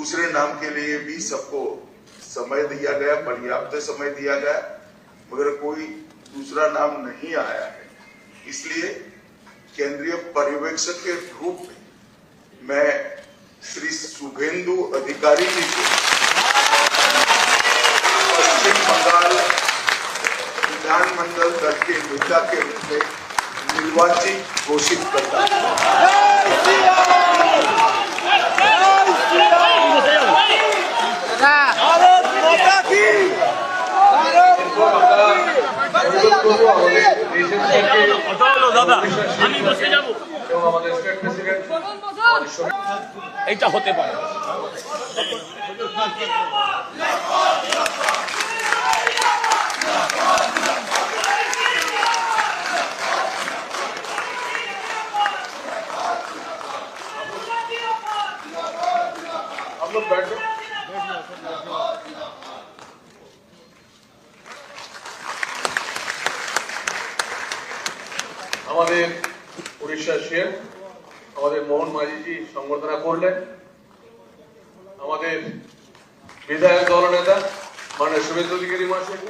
दूसरे नाम के लिए भी सबको समय दिया गया, पर्याप्त समय दिया गया, मगर कोई दूसरा नाम नहीं आया है। इसलिए केंद्रीय पर्यवेक्षक के रूप में मैं श्री शुभेंदु अधिकारी जी को पश्चिम बंगाल विधानमंडल दल के नेता के रूप में निर्वाचित घोषित करता हूं। এটা হতে পারে। हम लोग बैठ जाओ। আমাদের উড়িষ্যা সিএম আমাদের মোহন মাঝিজি সংবর্ধনা করলেন। আমাদের বিধায়ক দলনেতা মাননীয় শুভেন্দু অধিকারী মহাশয়,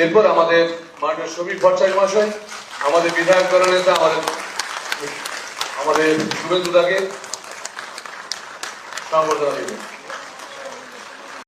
এরপর আমাদের মাননীয় সমীর ভট্টাচার্য মহাশয় আমাদের বিধায়ক দলনেতা আমাদের শুভেন্দু দাকে সংবর্ধনা দিবেন।